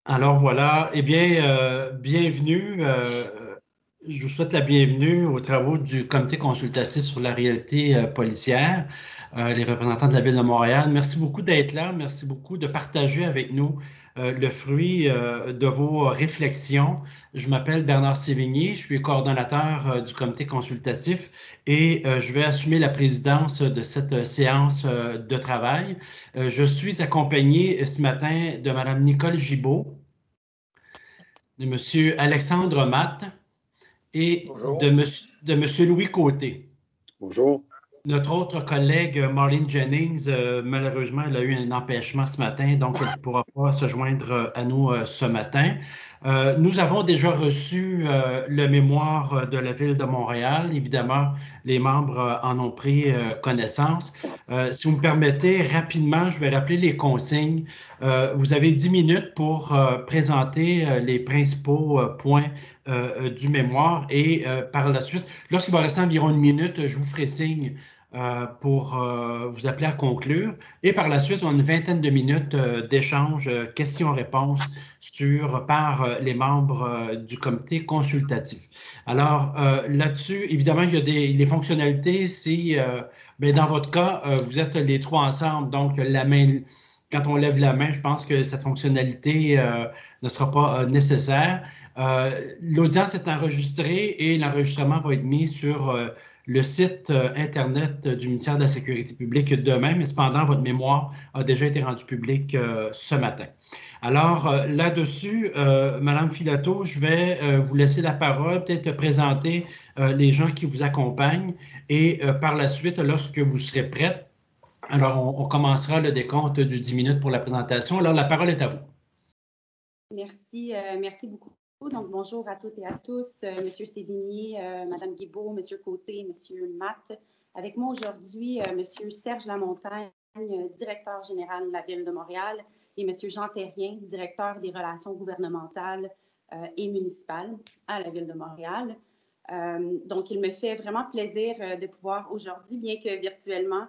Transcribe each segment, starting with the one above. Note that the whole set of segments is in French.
Alors voilà, eh bien, bienvenue. Je vous souhaite la bienvenue aux travaux du Comité consultatif sur la réalité policière, les représentants de la Ville de Montréal. Merci beaucoup d'être là. Merci beaucoup de partager avec nous le fruit de vos réflexions. Je m'appelle Bernard Sévigné, je suis coordonnateur du Comité consultatif et je vais assumer la présidence de cette séance de travail. Je suis accompagné ce matin de Mme Nicole Gibault, de M. Alexandre Matte et Bonjour. de M. Louis Côté. Bonjour. Notre autre collègue, Marlene Jennings, malheureusement, elle a eu un empêchement ce matin, donc elle ne pourra pas se joindre à nous ce matin. Nous avons déjà reçu le mémoire de la Ville de Montréal. Évidemment, les membres en ont pris connaissance. Si vous me permettez, rapidement, je vais rappeler les consignes. Vous avez 10 minutes pour présenter les principaux points du mémoire et par la suite, lorsqu'il va rester environ une minute, je vous ferai signe pour vous appeler à conclure. Et par la suite, on a une vingtaine de minutes d'échange, questions-réponses par les membres du comité consultatif. Alors, là-dessus, évidemment, il y a les fonctionnalités. Si, ben, dans votre cas, vous êtes les trois ensemble, donc la main, quand on lève la main, je pense que cette fonctionnalité ne sera pas nécessaire. L'audience est enregistrée et l'enregistrement va être mis sur le site Internet du ministère de la Sécurité publique demain, mais cependant, votre mémoire a déjà été rendue publique ce matin. Alors, là-dessus, Madame Filato, je vais vous laisser la parole, peut-être présenter les gens qui vous accompagnent et par la suite, lorsque vous serez prête, alors on commencera le décompte du 10 minutes pour la présentation. Alors, la parole est à vous. Merci beaucoup. Donc, bonjour à toutes et à tous, Monsieur Sévigné, Madame Guibault, Monsieur Côté, Monsieur Matte. Avec moi aujourd'hui, Monsieur Serge Lamontagne, directeur général de la Ville de Montréal, et Monsieur Jean Terrien, directeur des relations gouvernementales et municipales à la Ville de Montréal. Donc, il me fait vraiment plaisir de pouvoir aujourd'hui, bien que virtuellement,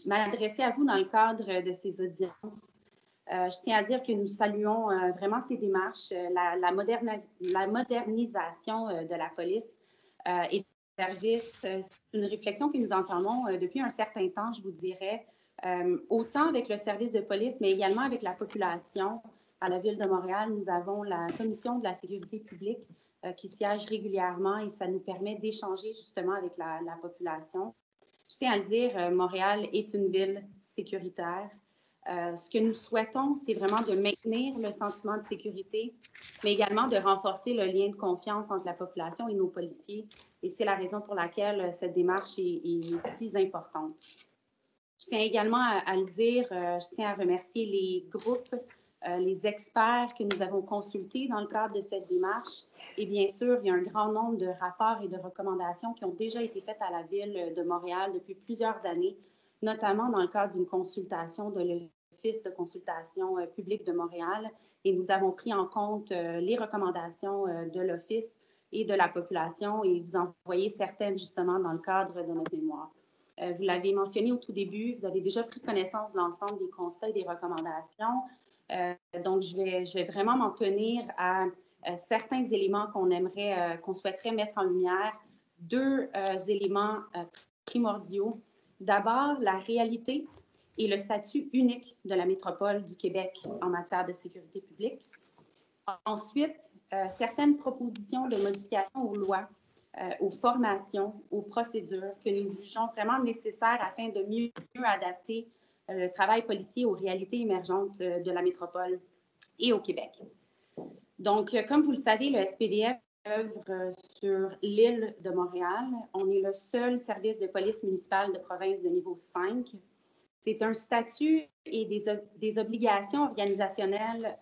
m'adresser à vous dans le cadre de ces audiences. Je tiens à dire que nous saluons vraiment ces démarches, la modernisation de la police et des services. C'est une réflexion que nous entamons depuis un certain temps, je vous dirais, autant avec le service de police, mais également avec la population. À la Ville de Montréal, nous avons la Commission de la sécurité publique qui siège régulièrement et ça nous permet d'échanger justement avec la population. Je tiens à le dire, Montréal est une ville sécuritaire. Ce que nous souhaitons, c'est vraiment de maintenir le sentiment de sécurité, mais également de renforcer le lien de confiance entre la population et nos policiers. Et c'est la raison pour laquelle cette démarche est si importante. Je tiens également à le dire, je tiens à remercier les groupes, les experts que nous avons consultés dans le cadre de cette démarche. Et bien sûr, il y a un grand nombre de rapports et de recommandations qui ont déjà été faites à la Ville de Montréal depuis plusieurs années, notamment dans le cadre d'une consultation de l'Office de consultation publique de Montréal. Et nous avons pris en compte les recommandations de l'Office et de la population et vous en voyez certaines justement dans le cadre de notre mémoire. Vous l'avez mentionné au tout début, vous avez déjà pris connaissance de l'ensemble des constats et des recommandations. Donc, je vais vraiment m'en tenir à certains éléments qu'on souhaiterait mettre en lumière. Deux éléments primordiaux. D'abord, la réalité et le statut unique de la métropole du Québec en matière de sécurité publique. Ensuite, certaines propositions de modification aux lois, aux formations, aux procédures que nous jugeons vraiment nécessaires afin de mieux adapter le travail policier aux réalités émergentes de la métropole et au Québec. Donc, comme vous le savez, le SPVM œuvre sur l'île de Montréal. On est le seul service de police municipale de province de niveau 5. C'est un statut et des obligations organisationnelles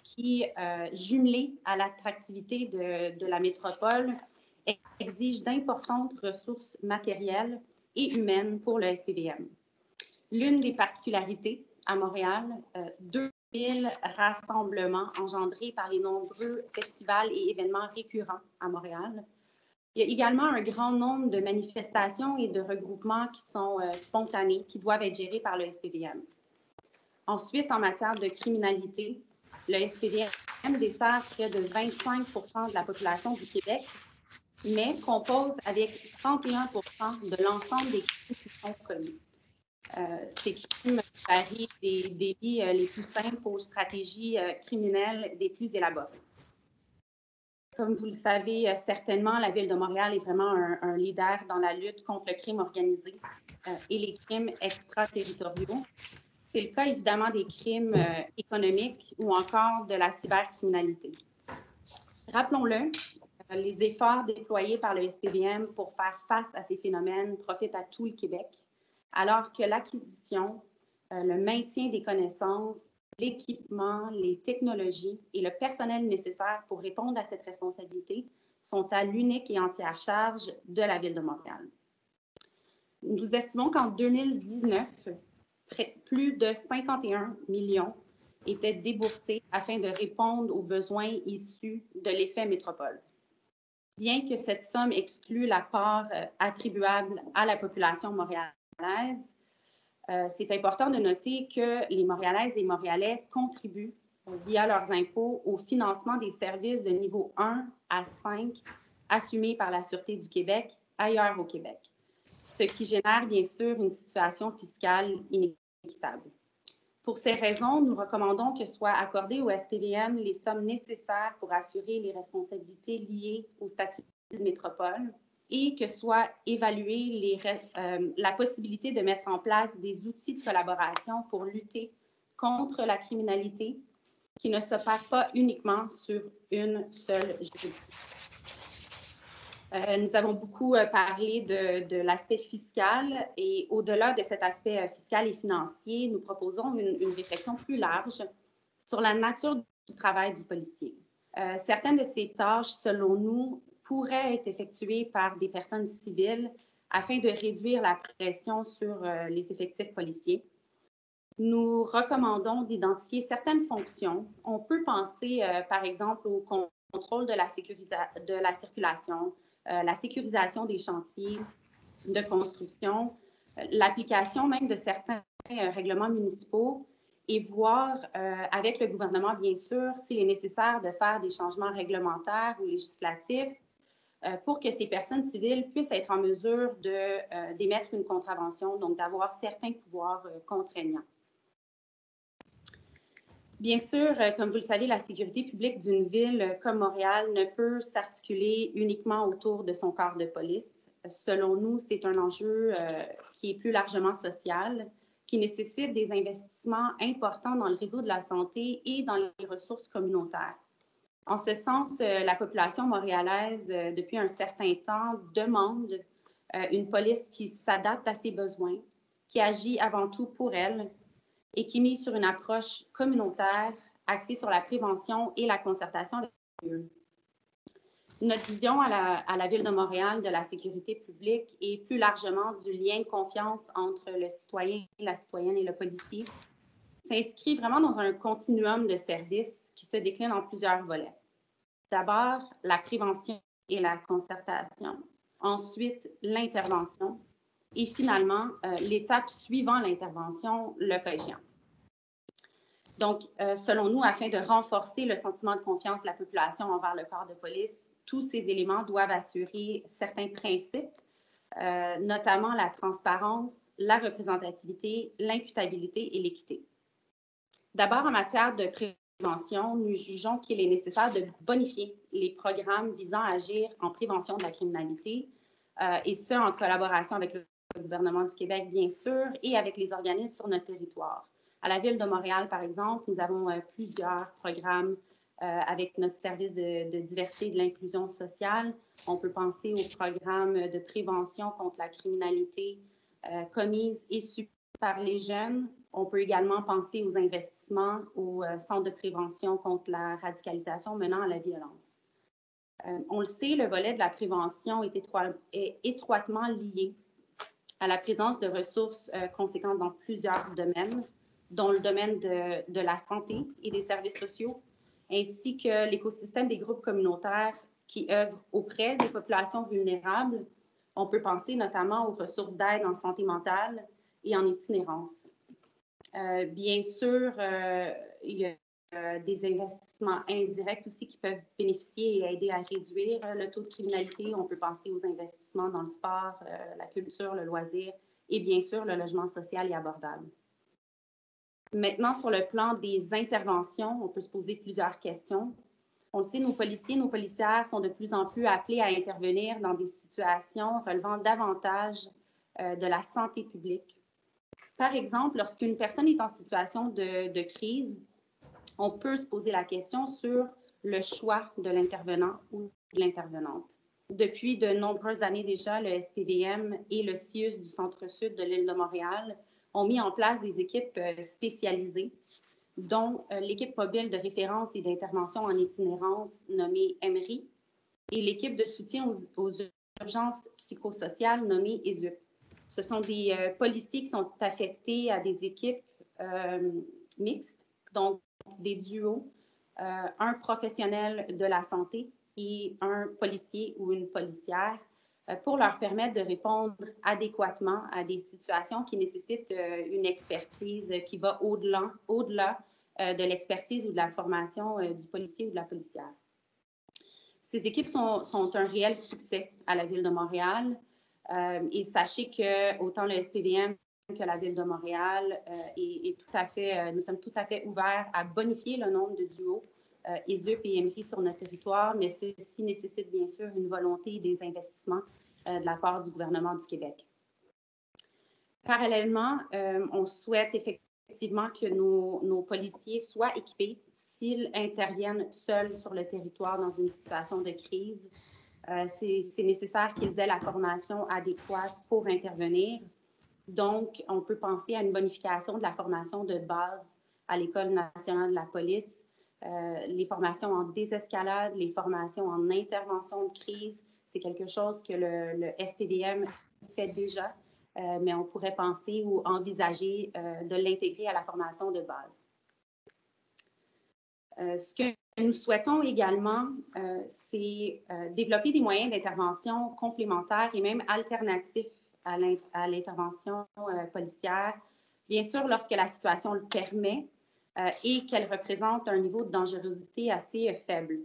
qui, jumelées à l'attractivité de la métropole, exigent d'importantes ressources matérielles et humaines pour le SPVM. L'une des particularités à Montréal, 2000 rassemblements engendrés par les nombreux festivals et événements récurrents à Montréal. Il y a également un grand nombre de manifestations et de regroupements qui sont spontanés, qui doivent être gérés par le SPVM. Ensuite, en matière de criminalité, Le SPVM dessert près de 25 de la population du Québec, mais compose avec 31 de l'ensemble des crimes qui sont commis. Ces crimes varient des délits les plus simples aux stratégies criminelles des plus élaborées. Comme vous le savez certainement, la Ville de Montréal est vraiment un leader dans la lutte contre le crime organisé et les crimes extraterritoriaux. C'est le cas évidemment des crimes économiques ou encore de la cybercriminalité. Rappelons-le, les efforts déployés par le SPVM pour faire face à ces phénomènes profitent à tout le Québec, alors que l'acquisition, le maintien des connaissances, l'équipement, les technologies et le personnel nécessaire pour répondre à cette responsabilité sont à l'unique et entière charge de la Ville de Montréal. Nous estimons qu'en 2019, plus de 51 millions étaient déboursés afin de répondre aux besoins issus de l'effet métropole. Bien que cette somme exclue la part attribuable à la population montréalaise, c'est important de noter que les Montréalaises et Montréalais contribuent via leurs impôts au financement des services de niveau 1 à 5 assumés par la Sûreté du Québec ailleurs au Québec, ce qui génère bien sûr une situation fiscale inéquitable. Pour ces raisons, nous recommandons que soient accordées au SPVM les sommes nécessaires pour assurer les responsabilités liées au statut de métropole et que soit évaluée la possibilité de mettre en place des outils de collaboration pour lutter contre la criminalité qui ne s'opère pas uniquement sur une seule juridiction. Nous avons beaucoup parlé de l'aspect fiscal et au-delà de cet aspect fiscal et financier, nous proposons une réflexion plus large sur la nature du travail du policier. Certaines de ces tâches, selon nous, pourraient être effectuées par des personnes civiles afin de réduire la pression sur les effectifs policiers. Nous recommandons d'identifier certaines fonctions. On peut penser, par exemple, au contrôle de la circulation, la sécurisation des chantiers de construction, l'application même de certains règlements municipaux et voir avec le gouvernement, bien sûr, s'il est nécessaire de faire des changements réglementaires ou législatifs pour que ces personnes civiles puissent être en mesure d'émettre une contravention, donc d'avoir certains pouvoirs contraignants. Bien sûr, comme vous le savez, la sécurité publique d'une ville comme Montréal ne peut s'articuler uniquement autour de son corps de police. Selon nous, c'est un enjeu qui est plus largement social, qui nécessite des investissements importants dans le réseau de la santé et dans les ressources communautaires. En ce sens, la population montréalaise, depuis un certain temps, demande une police qui s'adapte à ses besoins, qui agit avant tout pour elle, et qui mise sur une approche communautaire axée sur la prévention et la concertation avec eux. Notre vision à la Ville de Montréal de la sécurité publique et plus largement du lien de confiance entre le citoyen, la citoyenne et le policier s'inscrit vraiment dans un continuum de services qui se décline en plusieurs volets. D'abord, la prévention et la concertation. Ensuite, l'intervention. Et finalement, l'étape suivant l'intervention, le cas échéant. Donc, selon nous, afin de renforcer le sentiment de confiance de la population envers le corps de police, tous ces éléments doivent assurer certains principes, notamment la transparence, la représentativité, l'imputabilité et l'équité. D'abord, en matière de prévention, nous jugeons qu'il est nécessaire de bonifier les programmes visant à agir en prévention de la criminalité, et ce, en collaboration avec le gouvernement du Québec, bien sûr, et avec les organismes sur notre territoire. À la Ville de Montréal, par exemple, nous avons plusieurs programmes avec notre service de diversité et de l'inclusion sociale. On peut penser au programme de prévention contre la criminalité commise et subie par les jeunes. On peut également penser aux investissements au centre de prévention contre la radicalisation menant à la violence. On le sait, le volet de la prévention est étroitement lié à la présence de ressources conséquentes dans plusieurs domaines, dont le domaine de la santé et des services sociaux, ainsi que l'écosystème des groupes communautaires qui œuvrent auprès des populations vulnérables. On peut penser notamment aux ressources d'aide en santé mentale et en itinérance. Bien sûr, il y a des investissements indirects aussi qui peuvent bénéficier et aider à réduire le taux de criminalité. On peut penser aux investissements dans le sport, la culture, le loisir et bien sûr le logement social et abordable. Maintenant, sur le plan des interventions, on peut se poser plusieurs questions. On le sait, nos policiers, nos policières sont de plus en plus appelés à intervenir dans des situations relevant davantage de la santé publique. Par exemple, lorsqu'une personne est en situation de crise, on peut se poser la question sur le choix de l'intervenant ou de l'intervenante. Depuis de nombreuses années déjà, le SPVM et le CIUS du Centre-Sud de l'île de Montréal ont mis en place des équipes spécialisées, dont l'équipe mobile de référence et d'intervention en itinérance nommée EMRI et l'équipe de soutien aux urgences psychosociales nommée ESUP. Ce sont des policiers qui sont affectés à des équipes mixtes, donc des duos, un professionnel de la santé et un policier ou une policière pour leur permettre de répondre adéquatement à des situations qui nécessitent une expertise qui va au-delà de l'expertise ou de la formation du policier ou de la policière. Ces équipes sont un réel succès à la Ville de Montréal et sachez que autant le SPVM que la Ville de Montréal nous sommes tout à fait ouverts à bonifier le nombre de duos ESUP et EMRI sur notre territoire, mais ceci nécessite bien sûr une volonté et des investissements de la part du gouvernement du Québec. Parallèlement, on souhaite effectivement que nos policiers soient équipés s'ils interviennent seuls sur le territoire dans une situation de crise. C'est nécessaire qu'ils aient la formation adéquate pour intervenir. Donc, on peut penser à une bonification de la formation de base à l'École nationale de la police, les formations en désescalade, les formations en intervention de crise. C'est quelque chose que le SPVM fait déjà, mais on pourrait penser ou envisager de l'intégrer à la formation de base. Ce que nous souhaitons également, c'est développer des moyens d'intervention complémentaires et même alternatifs à l'intervention policière, bien sûr lorsque la situation le permet et qu'elle représente un niveau de dangerosité assez faible.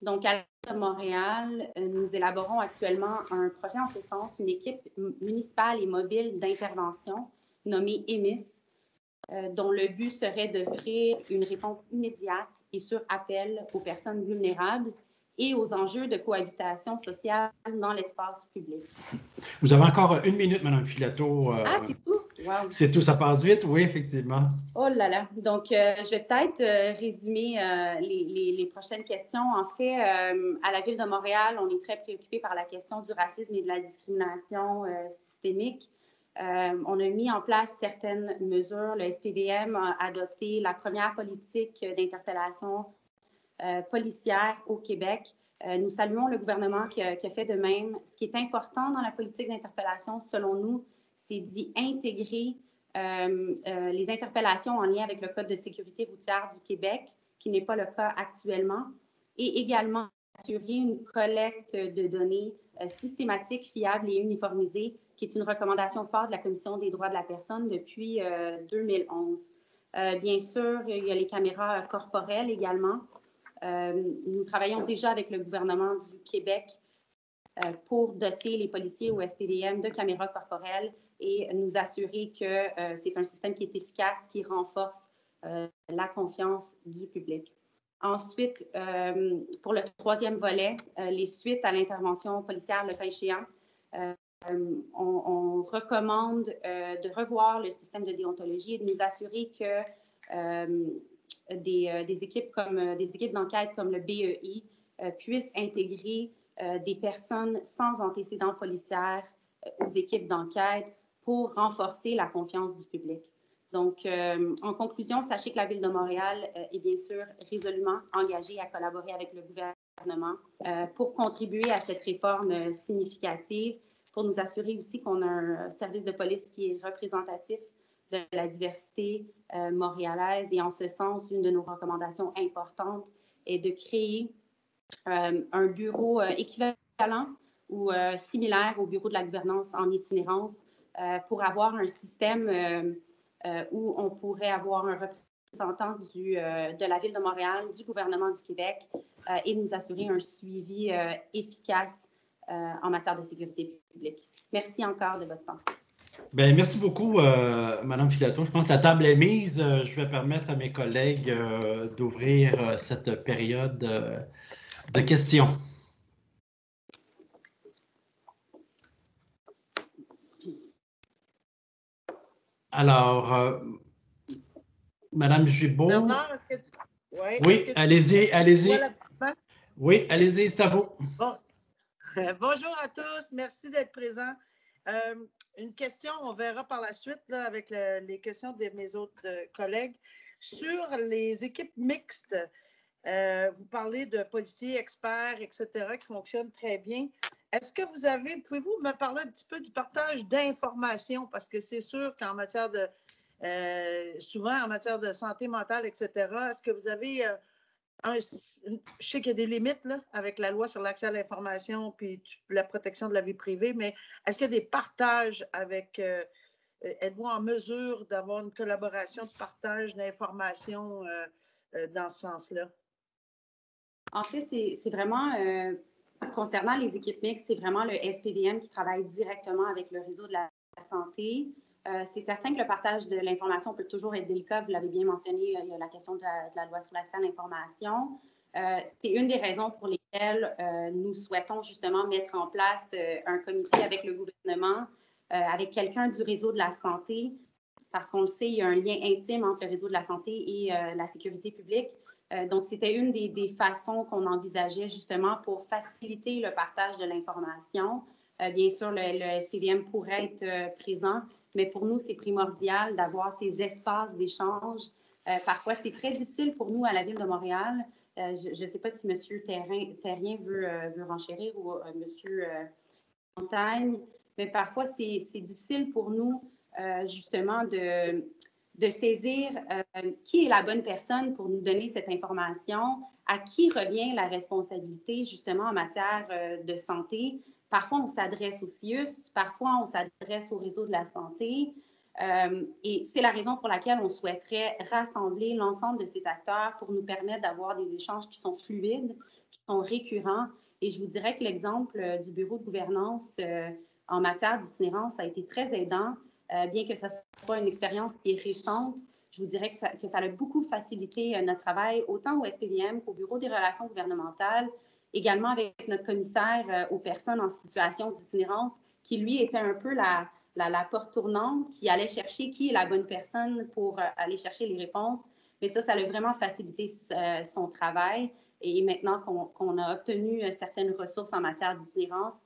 Donc, à la Ville de Montréal, nous élaborons actuellement un projet en ce sens, une équipe municipale et mobile d'intervention nommée EMIS, dont le but serait d'offrir une réponse immédiate et sur appel aux personnes vulnérables et aux enjeux de cohabitation sociale dans l'espace public. Vous avez encore 1 minute, Mme Filato. C'est tout? Wow. C'est tout, ça passe vite, oui, effectivement. Oh là là. Donc, je vais peut-être résumer les prochaines questions. En fait, à la Ville de Montréal, on est très préoccupé par la question du racisme et de la discrimination systémique. On a mis en place certaines mesures. Le SPVM a adopté la première politique d'interpellation policière au Québec. Nous saluons le gouvernement qui a fait de même. Ce qui est important dans la politique d'interpellation, selon nous, c'est d'y intégrer les interpellations en lien avec le Code de sécurité routière du Québec, qui n'est pas le cas actuellement, et également assurer une collecte de données systématique, fiable et uniformisée, qui est une recommandation forte de la Commission des droits de la personne depuis 2011. Bien sûr, il y a les caméras corporelles également. Nous travaillons déjà avec le gouvernement du Québec pour doter les policiers au SPVM de caméras corporelles et nous assurer que c'est un système qui est efficace, qui renforce la confiance du public. Ensuite, pour le troisième volet, les suites à l'intervention policière, le cas échéant, on recommande de revoir le système de déontologie et de nous assurer que des équipes d'enquête comme le BEI puissent intégrer des personnes sans antécédents policiers aux équipes d'enquête pour renforcer la confiance du public. Donc, en conclusion, sachez que la Ville de Montréal est bien sûr résolument engagée à collaborer avec le gouvernement pour contribuer à cette réforme significative, pour nous assurer aussi qu'on a un service de police qui est représentatif de la diversité montréalaise. Et en ce sens, une de nos recommandations importantes est de créer un bureau équivalent ou similaire au bureau de la gouvernance en itinérance pour avoir un système où on pourrait avoir un représentants de la Ville de Montréal, du gouvernement du Québec, et de nous assurer un suivi efficace en matière de sécurité publique. Merci encore de votre temps. Bien, merci beaucoup, Madame Filato. Je pense que la table est mise. Je vais permettre à mes collègues d'ouvrir cette période de questions. Alors, Madame Gibault. Bernard, est-ce que oui, allez-y, allez-y. Oui, allez-y, c'est à vous. Bon. Bonjour à tous, merci d'être présents. Une question, on verra par la suite là, avec les questions de mes autres collègues. Sur les équipes mixtes, vous parlez de policiers, experts, etc., qui fonctionnent très bien. Est-ce que pouvez-vous me parler un petit peu du partage d'informations? Parce que c'est sûr qu'en matière de, souvent en matière de santé mentale, etc., est-ce que vous avez je sais qu'il y a des limites là, avec la loi sur l'accès à l'information puis la protection de la vie privée, mais est-ce qu'il y a des partages avec, êtes-vous en mesure d'avoir une collaboration de partage d'informations dans ce sens-là? En fait, c'est vraiment, concernant les équipes mixtes, c'est vraiment le SPVM qui travaille directement avec le réseau de la santé. C'est certain que le partage de l'information peut toujours être délicat. Vous l'avez bien mentionné, il y a la question de la loi sur l'accès à l'information. C'est une des raisons pour lesquelles nous souhaitons justement mettre en place un comité avec le gouvernement, avec quelqu'un du réseau de la santé, parce qu'on le sait, il y a un lien intime entre le réseau de la santé et la sécurité publique. Donc, c'était une des façons qu'on envisageait justement pour faciliter le partage de l'information. Bien sûr, le SPVM pourrait être présent, mais pour nous, c'est primordial d'avoir ces espaces d'échange. Parfois, c'est très difficile pour nous à la Ville de Montréal. Je ne sais pas si M. Terrien veut renchérir ou M. Montagne, mais parfois, c'est difficile pour nous justement de saisir qui est la bonne personne pour nous donner cette information, à qui revient la responsabilité justement en matière de santé. Parfois, on s'adresse au CIUS, parfois, on s'adresse au réseau de la santé. Et c'est la raison pour laquelle on souhaiterait rassembler l'ensemble de ces acteurs pour nous permettre d'avoir des échanges qui sont fluides, qui sont récurrents. Et je vous dirais que l'exemple du bureau de gouvernance en matière d'itinérance a été très aidant. Bien que ce soit une expérience qui est récente, je vous dirais que ça a beaucoup facilité notre travail, autant au SPVM qu'au Bureau des relations gouvernementales, également avec notre commissaire aux personnes en situation d'itinérance, qui, lui, était un peu la porte tournante, qui allait chercher qui est la bonne personne pour aller chercher les réponses. Mais ça a vraiment facilité son travail. Et maintenant qu'on a obtenu certaines ressources en matière d'itinérance,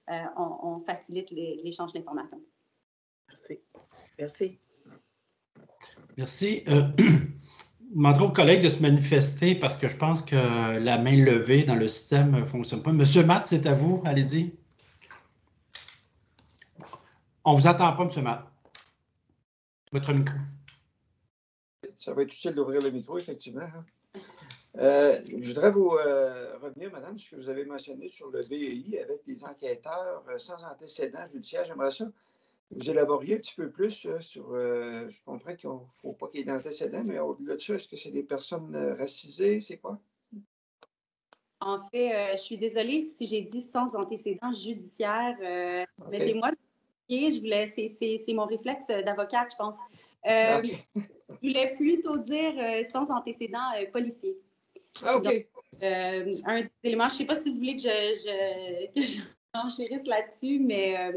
on facilite l'échange d'informations. Merci. Merci. Merci. Je demanderai aux collègues de se manifester parce que je pense que la main levée dans le système ne fonctionne pas. Monsieur Matt, c'est à vous. Allez-y. On ne vous entend pas, Monsieur Matt. Votre micro. Ça va être utile d'ouvrir le micro, effectivement. Je voudrais vous revenir, madame, sur ce que vous avez mentionné sur le BEI avec les enquêteurs sans antécédents judiciaires. J'aimerais ça que vous élaboriez un petit peu plus sur. Je comprends qu'il ne faut pas qu'il y ait d'antécédents, mais au-delà de ça, est-ce que c'est des personnes racisées? C'est quoi? En fait, je suis désolée si j'ai dit sans antécédents judiciaires. Okay. Mettez-moi c'est mon réflexe d'avocate, je pense. Okay. Je voulais plutôt dire sans antécédents policiers. Ah, OK. Donc, un des éléments, je ne sais pas si vous voulez que je enchérisse là-dessus, mais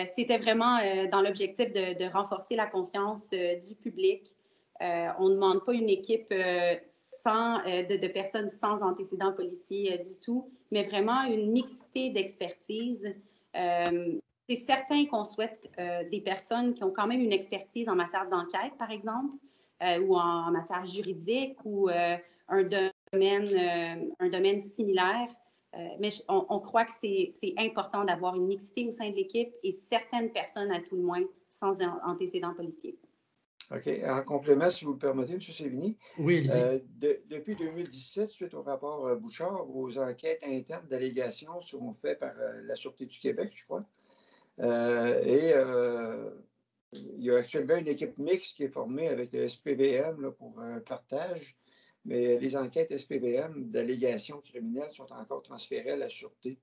c'était vraiment dans l'objectif de renforcer la confiance du public. On ne demande pas une équipe de personnes sans antécédents policiers du tout, mais vraiment une mixité d'expertise. C'est certain qu'on souhaite des personnes qui ont quand même une expertise en matière d'enquête, par exemple, ou en matière juridique, ou un domaine similaire. Mais on croit que c'est important d'avoir une mixité au sein de l'équipe et certaines personnes, à tout le moins, sans antécédents policiers. OK. En complément, si vous le permettez, M. Sévigny. Oui, allez-y. Depuis 2017, suite au rapport Bouchard, vos enquêtes internes d'allégations sont faites par la Sûreté du Québec, je crois. il y a actuellement une équipe mixte qui est formée avec le SPVM là, pour un partage, mais les enquêtes SPVM d'allégations criminelles sont encore transférées à la Sûreté.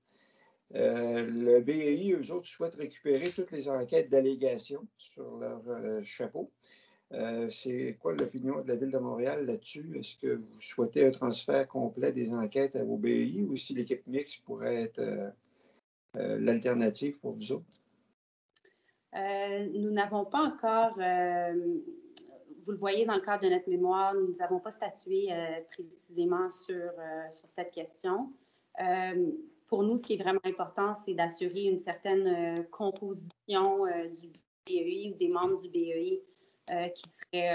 Le BEI, eux autres, souhaitent récupérer toutes les enquêtes d'allégations sur leur chapeau. C'est quoi l'opinion de la Ville de Montréal là-dessus? Est-ce que vous souhaitez un transfert complet des enquêtes au BEI ou si l'équipe mixte pourrait être l'alternative pour vous autres? Nous n'avons pas encore, vous le voyez dans le cadre de notre mémoire, nous n'avons pas statué précisément sur cette question. Pour nous, ce qui est vraiment important, c'est d'assurer une certaine composition du BEI ou des membres du BEI qui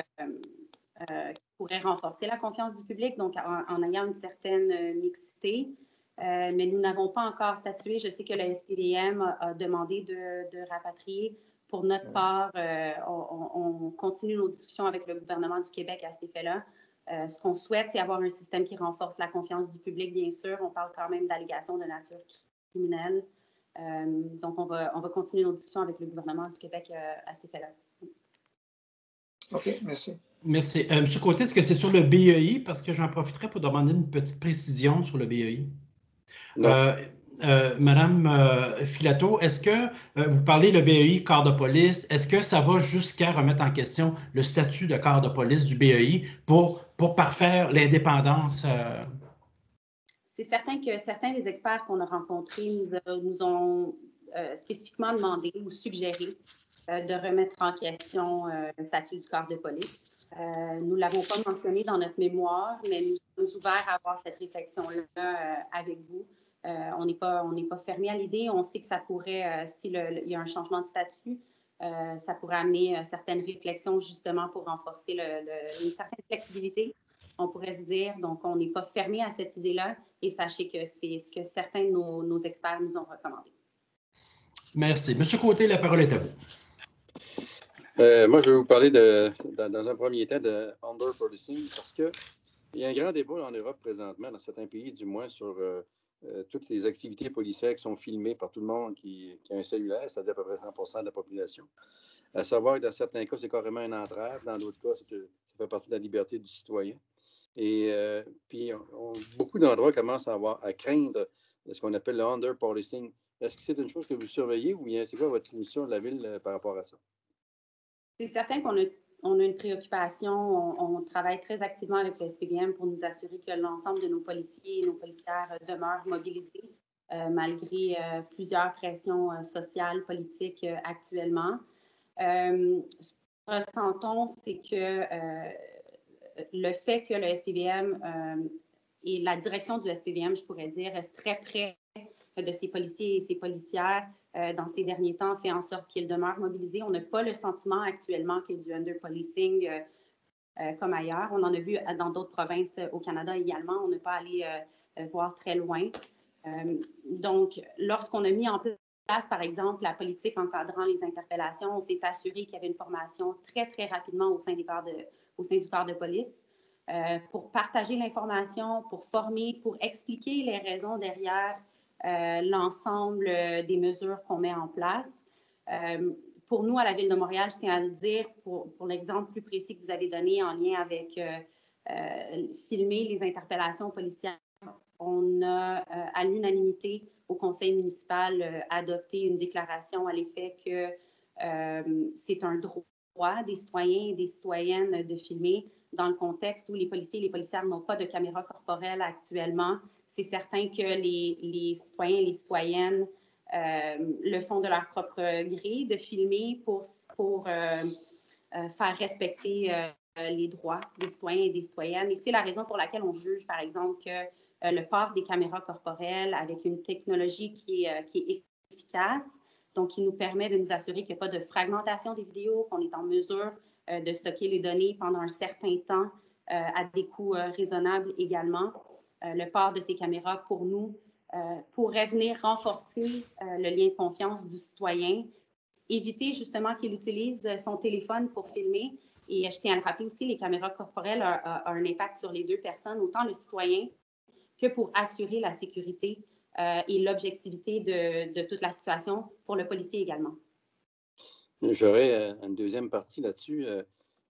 pourrait renforcer la confiance du public, donc en ayant une certaine mixité. Mais nous n'avons pas encore statué. Je sais que le SPVM a demandé de rapatrier. Pour notre part, on continue nos discussions avec le gouvernement du Québec à cet effet-là. Ce qu'on souhaite, c'est avoir un système qui renforce la confiance du public, bien sûr. On parle quand même d'allégations de nature criminelle. Donc, on va continuer nos discussions avec le gouvernement du Québec à cet effet-là. OK, merci. Merci. Monsieur Côté, est-ce que c'est sur le BEI? Parce que j'en profiterai pour demander une petite précision sur le BEI. Madame Filato, est-ce que vous parlez le BEI, corps de police, est-ce que ça va jusqu'à remettre en question le statut de corps de police du BEI pour parfaire l'indépendance? C'est certain que certains des experts qu'on a rencontrés nous ont spécifiquement demandé ou suggéré de remettre en question le statut du corps de police. Nous ne l'avons pas mentionné dans notre mémoire, mais nous sommes ouverts à avoir cette réflexion-là avec vous. On n'est pas fermé à l'idée. On sait que ça pourrait, s'il y a un changement de statut, ça pourrait amener certaines réflexions justement pour renforcer une certaine flexibilité, on pourrait se dire. Donc, on n'est pas fermé à cette idée-là et sachez que c'est ce que certains de nos experts nous ont recommandé. Merci. Monsieur Côté, la parole est à vous. Moi, je vais vous parler dans un premier temps de underpolicing parce qu'il y a un grand débat en Europe présentement, dans certains pays du moins, sur toutes les activités policières qui sont filmées par tout le monde qui a un cellulaire, c'est-à-dire à peu près 100% de la population. À savoir que dans certains cas, c'est carrément une entrave, dans d'autres cas, ça fait partie de la liberté du citoyen. Et puis, beaucoup d'endroits commencent à craindre ce qu'on appelle le underpolicing. Est-ce que c'est une chose que vous surveillez ou bien c'est quoi votre position de la Ville par rapport à ça? C'est certain qu'on a une préoccupation. On travaille très activement avec le SPVM pour nous assurer que l'ensemble de nos policiers et nos policières demeurent mobilisés malgré plusieurs pressions sociales, politiques actuellement. Ce que nous ressentons, c'est que le fait que le SPVM et la direction du SPVM, je pourrais dire, reste très près de ses policiers et ses policières dans ces derniers temps fait en sorte qu'ils demeurent mobilisés. On n'a pas le sentiment actuellement qu'il y a du underpolicing comme ailleurs. On en a vu dans d'autres provinces au Canada également. On n'est pas allé voir très loin. Donc, lorsqu'on a mis en place, par exemple, la politique encadrant les interpellations, on s'est assuré qu'il y avait une formation très, très rapidement au sein du corps de police pour partager l'information, pour former, pour expliquer les raisons derrière l'ensemble des mesures qu'on met en place. Pour nous, à la Ville de Montréal, je tiens à le dire, pour l'exemple plus précis que vous avez donné en lien avec filmer les interpellations policières, on a à l'unanimité au conseil municipal adopté une déclaration à l'effet que c'est un droit des citoyens et des citoyennes de filmer dans le contexte où les policiers et les policières n'ont pas de caméra corporelle actuellement. C'est certain que les citoyens et les citoyennes le font de leur propre gré, de filmer pour faire respecter les droits des citoyens et des citoyennes. Et c'est la raison pour laquelle on juge, par exemple, que le port des caméras corporelles avec une technologie qui est efficace, donc qui nous permet de nous assurer qu'il n'y a pas de fragmentation des vidéos, qu'on est en mesure de stocker les données pendant un certain temps à des coûts raisonnables également. Le port de ces caméras, pour nous, pourrait venir renforcer le lien de confiance du citoyen, éviter justement qu'il utilise son téléphone pour filmer. Et je tiens à le rappeler aussi, les caméras corporelles ont un impact sur les deux personnes, autant le citoyen que pour assurer la sécurité et l'objectivité de toute la situation pour le policier également. J'aurais une deuxième partie là-dessus.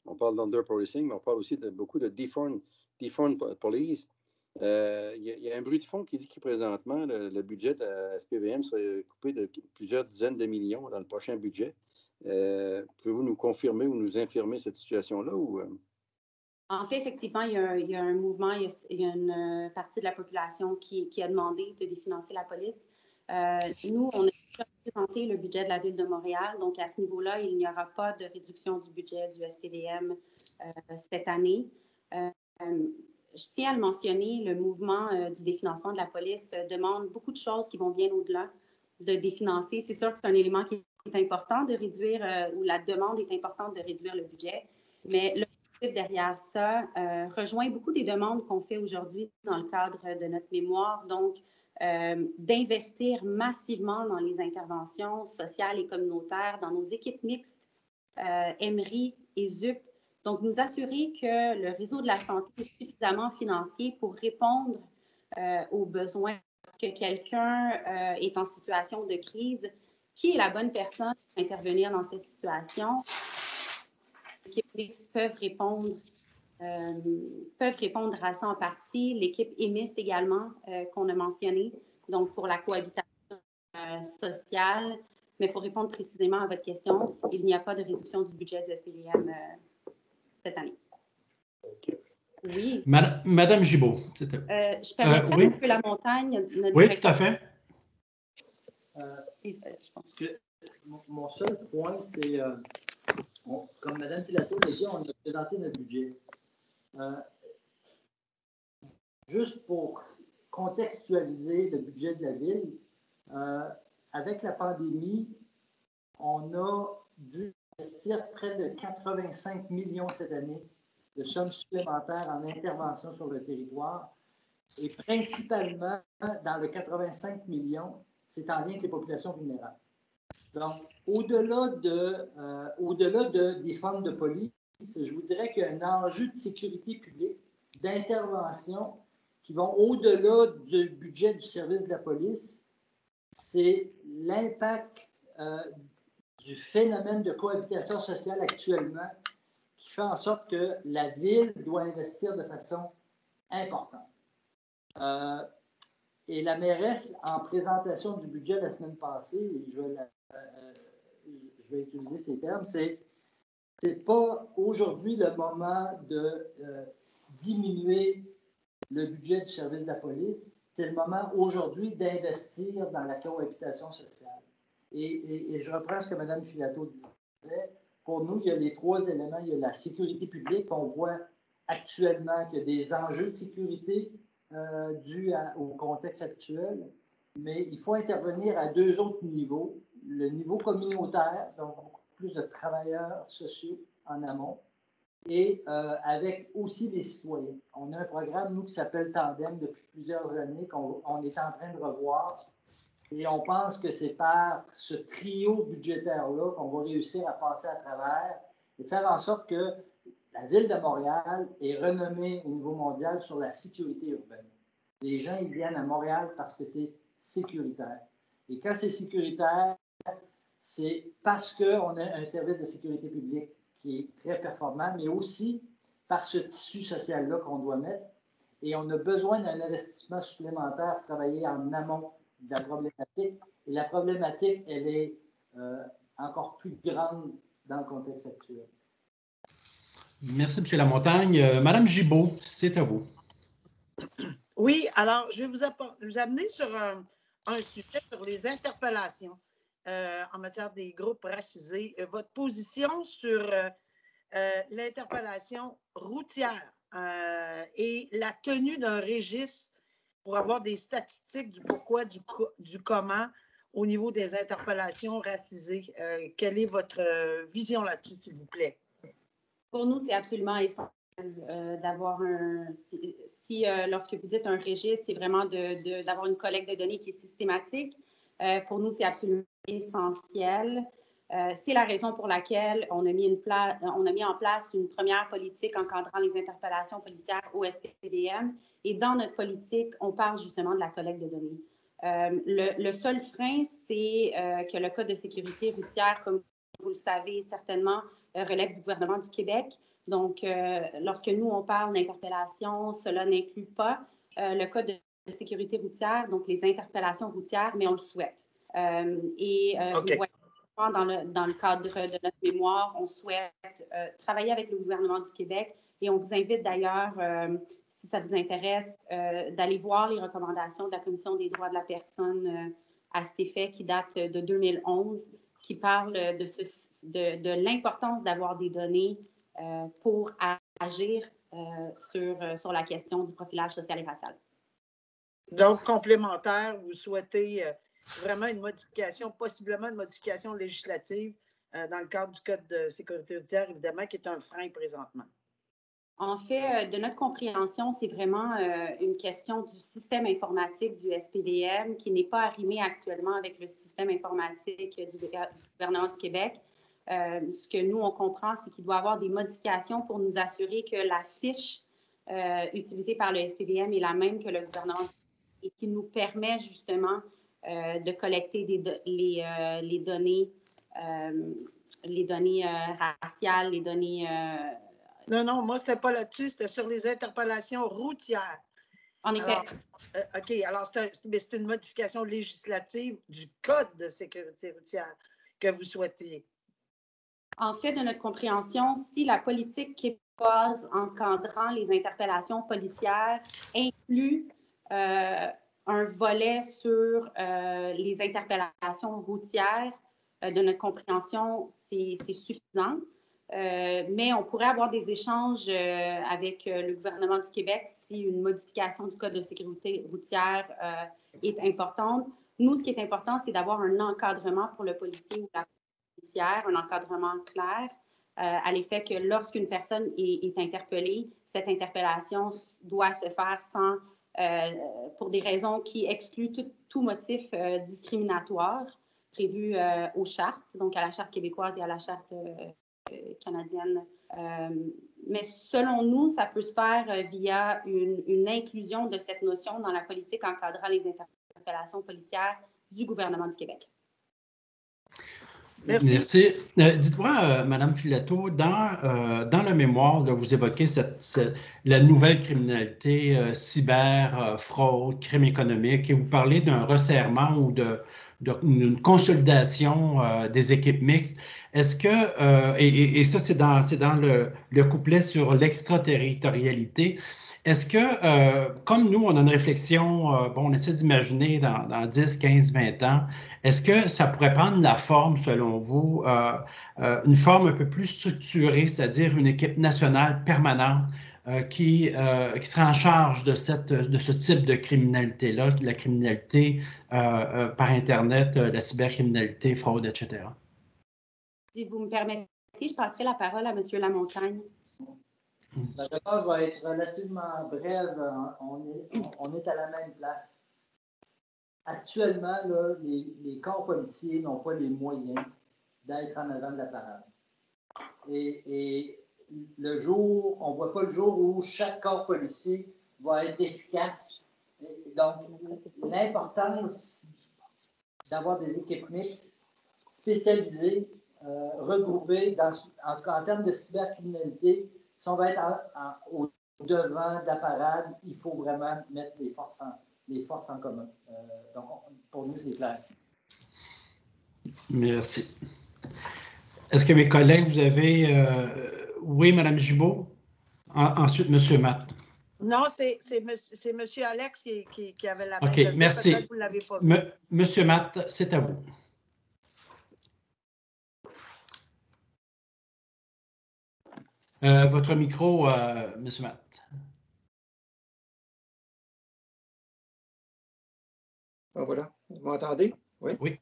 On parle d'underpolicing, mais on parle aussi de beaucoup de defund police. Il y a un bruit de fond qui dit que présentement, le budget à SPVM serait coupé de plusieurs dizaines de millions dans le prochain budget. Pouvez-vous nous confirmer ou nous infirmer cette situation-là? En fait, effectivement, il y a un mouvement, il y a une partie de la population qui a demandé de définancer la police. Nous, on a présenté le budget de la Ville de Montréal. Donc, à ce niveau-là, il n'y aura pas de réduction du budget du SPVM cette année. Je tiens à le mentionner, le mouvement du définancement de la police demande beaucoup de choses qui vont bien au-delà de définancer. C'est sûr que c'est un élément qui est important de réduire, ou la demande est importante de réduire le budget, mais l'objectif derrière ça rejoint beaucoup des demandes qu'on fait aujourd'hui dans le cadre de notre mémoire. Donc, d'investir massivement dans les interventions sociales et communautaires, dans nos équipes mixtes, Emery et ZUP. Donc, nous assurer que le réseau de la santé est suffisamment financier pour répondre aux besoins. Que quelqu'un est en situation de crise, qui est la bonne personne pour intervenir dans cette situation? Les équipes mixtes peuvent répondre à ça en partie. L'équipe EMIS également, qu'on a mentionné, donc pour la cohabitation sociale. Mais pour répondre précisément à votre question, il n'y a pas de réduction du budget du SPVM cette année. Oui. Madame Gibault, je permettrais oui. à M. Lamontagne, notre oui, directeur. tout à fait. Je pense que mon seul point, c'est, comme Mme Pilato l'a dit, on a présenté notre budget. Juste pour contextualiser le budget de la Ville, avec la pandémie, on a dû investir près de 85 millions cette année de sommes supplémentaires en intervention sur le territoire. Et principalement, dans le 85 millions, c'est en lien avec les populations vulnérables. Donc, au-delà des fonds de police, je vous dirais qu'il y a un enjeu de sécurité publique, d'intervention, qui vont au-delà du budget du service de la police. C'est l'impact du phénomène de cohabitation sociale actuellement qui fait en sorte que la Ville doit investir de façon importante. Et la mairesse, en présentation du budget la semaine passée, je vais utiliser ces termes, c'est pas aujourd'hui le moment de diminuer le budget du service de la police, c'est le moment aujourd'hui d'investir dans la cohabitation sociale. Et je reprends ce que Mme Filato disait. Pour nous, il y a les trois éléments. Il y a la sécurité publique. On voit actuellement qu'il y a des enjeux de sécurité dus au contexte actuel, mais il faut intervenir à deux autres niveaux. Le niveau communautaire, donc beaucoup plus de travailleurs sociaux en amont, et avec aussi les citoyens. On a un programme, nous, qui s'appelle Tandem depuis plusieurs années, qu'on est en train de revoir, et on pense que c'est par ce trio budgétaire-là qu'on va réussir à passer à travers et faire en sorte que la Ville de Montréal est renommée au niveau mondial sur la sécurité urbaine. Les gens, ils viennent à Montréal parce que c'est sécuritaire. Et quand c'est sécuritaire, c'est parce qu'on a un service de sécurité publique qui est très performant, mais aussi par ce tissu social-là qu'on doit mettre. Et on a besoin d'un investissement supplémentaire pour travailler en amont de la problématique. Et la problématique, elle est encore plus grande dans le contexte actuel. Merci, M. Lamontagne. Madame Gibault, c'est à vous. Oui, alors, je vais vous amener sur un sujet sur les interpellations en matière des groupes racisés. Votre position sur l'interpellation routière et la tenue d'un registre pour avoir des statistiques du pourquoi, du comment au niveau des interpellations racisées. Quelle est votre vision là-dessus, s'il vous plaît? Pour nous, c'est absolument essentiel d'avoir lorsque vous dites un registre, c'est vraiment d'avoir une collecte de données qui est systématique. Pour nous, c'est absolument essentiel. C'est la raison pour laquelle on a mis en place une première politique encadrant les interpellations policières au SPVM. Et dans notre politique, on parle justement de la collecte de données. Le seul frein, c'est que le Code de sécurité routière, comme vous le savez certainement, relève du gouvernement du Québec. Donc, lorsque nous, on parle d'interpellation, cela n'inclut pas le Code de sécurité routière, donc les interpellations routières, mais on le souhaite. Vous voyez, dans le cadre de notre mémoire, on souhaite travailler avec le gouvernement du Québec et on vous invite d'ailleurs, si ça vous intéresse, d'aller voir les recommandations de la Commission des droits de la personne à cet effet qui date de 2011, qui parle de l'importance d'avoir des données pour agir sur la question du profilage social et racial. Donc, complémentaire, vous souhaitez vraiment une modification, possiblement une modification législative dans le cadre du Code de sécurité routière, évidemment, qui est un frein présentement. En fait, de notre compréhension, c'est vraiment une question du système informatique du SPVM qui n'est pas arrimé actuellement avec le système informatique du gouvernement du Québec. Ce que nous, on comprend, c'est qu'il doit y avoir des modifications pour nous assurer que la fiche utilisée par le SPVM est la même que le gouvernement et qui nous permet justement de collecter les données raciales, les données... Non, moi, ce n'était pas là-dessus, c'était sur les interpellations routières. En effet. OK, alors c'est une modification législative du Code de sécurité routière que vous souhaitiez. En fait, de notre compréhension, si la politique québécoise encadrant les interpellations policières inclut un volet sur les interpellations routières, de notre compréhension, c'est suffisant. Mais on pourrait avoir des échanges avec le gouvernement du Québec si une modification du Code de sécurité routière est importante. Nous, ce qui est important, c'est d'avoir un encadrement pour le policier ou la policière, un encadrement clair à l'effet que lorsqu'une personne est interpellée, cette interpellation doit se faire pour des raisons qui excluent tout motif discriminatoire prévu aux chartes, donc à la Charte québécoise et à la Charte canadienne. Mais selon nous, ça peut se faire via une inclusion de cette notion dans la politique encadrant les interpellations policières du gouvernement du Québec. Merci. Dites-moi, Mme Filetto, dans le mémoire, là, vous évoquez la nouvelle criminalité, cyber, fraude, crime économique, et vous parlez d'un resserrement ou d'une consolidation des équipes mixtes. Est-ce que, et ça, c'est dans le couplet sur l'extraterritorialité, est-ce que, comme nous, on a une réflexion, on essaie d'imaginer dans 10, 15, 20 ans, est-ce que ça pourrait prendre la forme, selon vous, une forme un peu plus structurée, c'est-à-dire une équipe nationale permanente qui serait en charge de ce type de criminalité-là, la criminalité par Internet, la cybercriminalité, fraude, etc.? Si vous me permettez, je passerai la parole à M. Lamontagne. La réponse va être relativement brève. On est à la même place. Actuellement, là, les corps policiers n'ont pas les moyens d'être en avant de la parade. Et le jour, on ne voit pas le jour où chaque corps policier va être efficace. Donc, l'importance d'avoir des équipes mixtes spécialisées, regroupées, en tout cas en termes de cybercriminalité, si on va être au devant de la parade, il faut vraiment mettre les forces en commun. Donc, pour nous, c'est clair. Merci. Est-ce que mes collègues, vous avez... oui, Mme Gibault. Ensuite, M. Matt. Non, c'est M. Alex qui avait la main. OK, merci. Peut-être que vous ne l'avez pas vu. M. Matt, c'est à vous. Votre micro, M. Matt. Ben voilà. Vous m'entendez? Oui. Oui.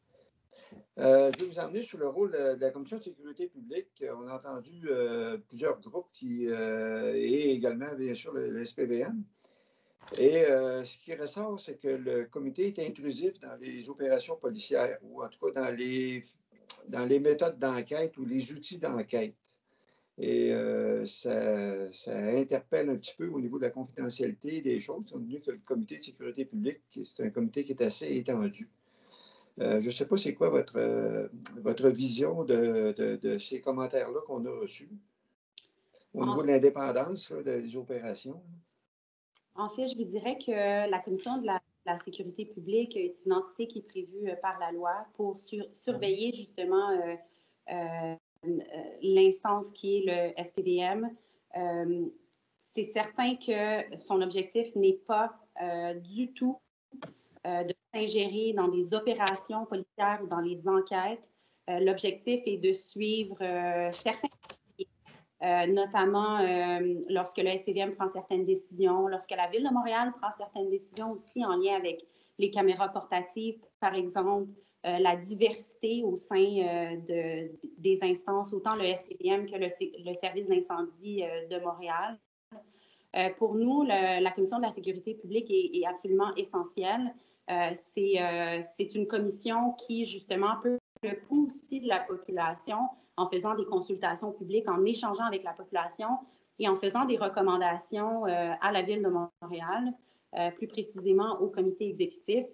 Je vais vous emmener sur le rôle de la Commission de sécurité publique. On a entendu plusieurs groupes et également, bien sûr, le SPVM. Et ce qui ressort, c'est que le comité est intrusif dans les opérations policières, ou en tout cas dans les méthodes d'enquête ou les outils d'enquête. Et ça interpelle un petit peu au niveau de la confidentialité des choses, étant donné que le comité de sécurité publique, c'est un comité qui est assez étendu. Je ne sais pas c'est quoi votre vision de ces commentaires-là qu'on a reçus au niveau de l'indépendance des opérations. En fait, je vous dirais que la Commission de la sécurité publique est une entité qui est prévue par la loi pour surveiller justement l'instance qui est le SPVM. C'est certain que son objectif n'est pas du tout de s'ingérer dans des opérations policières ou dans les enquêtes. L'objectif est de suivre certains dossiers, notamment lorsque le SPVM prend certaines décisions, lorsque la Ville de Montréal prend certaines décisions aussi en lien avec les caméras portatives, par exemple, la diversité au sein des instances, autant le SPVM que le service d'incendie de Montréal. Pour nous, la Commission de la sécurité publique est absolument essentielle. C'est une commission qui, justement, peut le pouls aussi de la population en faisant des consultations publiques, en échangeant avec la population et en faisant des recommandations à la Ville de Montréal, plus précisément au comité exécutif.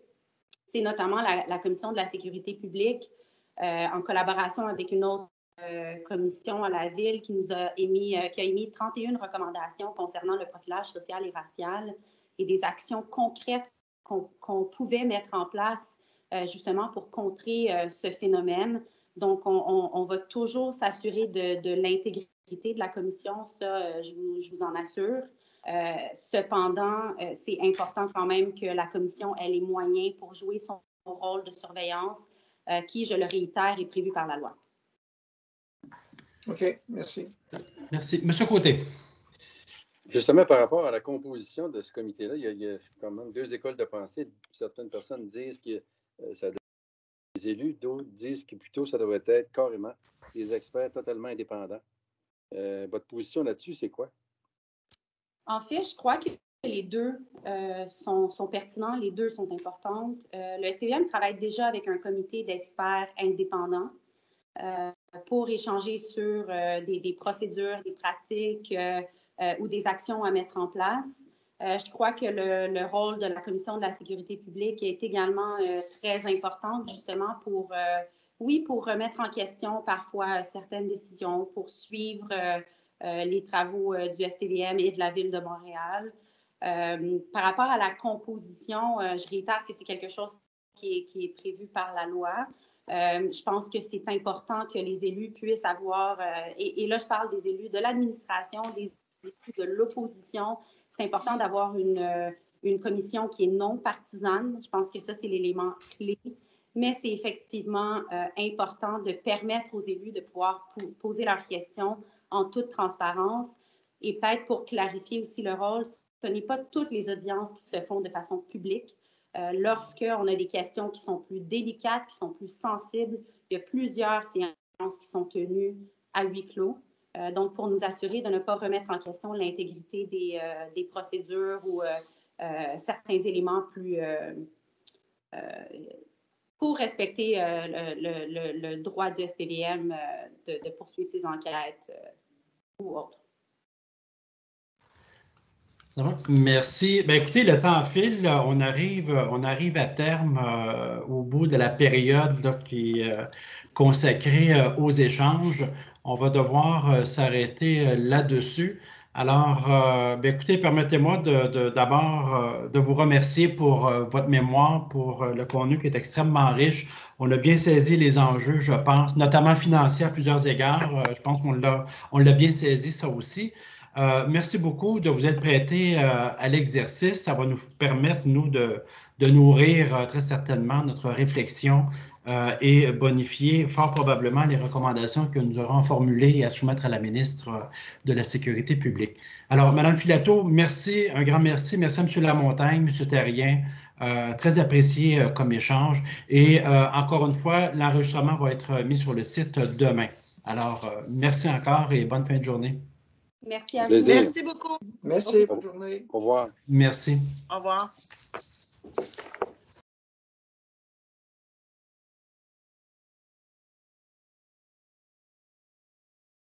C'est notamment la Commission de la sécurité publique, en collaboration avec une autre commission à la Ville qui a émis 31 recommandations concernant le profilage social et racial et des actions concrètes qu'on pouvait mettre en place justement pour contrer ce phénomène. Donc, on va toujours s'assurer de l'intégrité de la commission, ça, je vous en assure. Cependant, c'est important quand même que la commission ait les moyens pour jouer son rôle de surveillance qui, je le réitère, est prévu par la loi. OK, merci. Merci. Monsieur Côté. Justement, par rapport à la composition de ce comité-là, il y a quand même deux écoles de pensée. Certaines personnes disent que ça devrait être des élus, d'autres disent que plutôt ça devrait être carrément des experts totalement indépendants. Votre position là-dessus, c'est quoi? En fait, je crois que les deux sont pertinents, les deux sont importantes. Le SPVM travaille déjà avec un comité d'experts indépendants pour échanger sur des procédures, des pratiques ou des actions à mettre en place. Je crois que le rôle de la Commission de la sécurité publique est également très important, justement pour remettre en question parfois certaines décisions, pour suivre les travaux du SPVM et de la Ville de Montréal. Par rapport à la composition, je réitère que c'est quelque chose qui est prévu par la loi. Je pense que c'est important que les élus puissent avoir, et là je parle des élus de l'administration, des élus de l'opposition, c'est important d'avoir une commission qui est non partisane. Je pense que ça, c'est l'élément clé. Mais c'est effectivement important de permettre aux élus de pouvoir poser leurs questions en toute transparence. Et peut-être pour clarifier aussi le rôle, ce n'est pas toutes les audiences qui se font de façon publique. Lorsqu'on a des questions qui sont plus délicates, qui sont plus sensibles, il y a plusieurs séances qui sont tenues à huis clos. Donc, pour nous assurer de ne pas remettre en question l'intégrité des procédures ou certains éléments plus pour respecter le droit du SPVM de poursuivre ses enquêtes ou autres. Ça va? Merci. Bien, écoutez, le temps file. On arrive à terme au bout de la période là, qui est consacrée aux échanges. On va devoir s'arrêter là-dessus. Alors, bien, écoutez, permettez-moi d'abord de vous remercier pour votre mémoire, pour le contenu qui est extrêmement riche. On a bien saisi les enjeux, je pense, notamment financiers à plusieurs égards. Je pense qu'on l'a bien saisi, ça aussi. Merci beaucoup de vous être prêté à l'exercice. Ça va nous permettre, nous, de nourrir très certainement notre réflexion et bonifier fort probablement les recommandations que nous aurons formulées et à soumettre à la ministre de la Sécurité publique. Alors, Mme Filato, merci, un grand merci. Merci à M. Lamontagne, M. Terrien, très apprécié comme échange. Et encore une fois, l'enregistrement va être mis sur le site demain. Alors, merci encore et bonne fin de journée. Merci à vous. Plaisir. Merci beaucoup. Merci, bonne journée. Au revoir. Merci. Au revoir.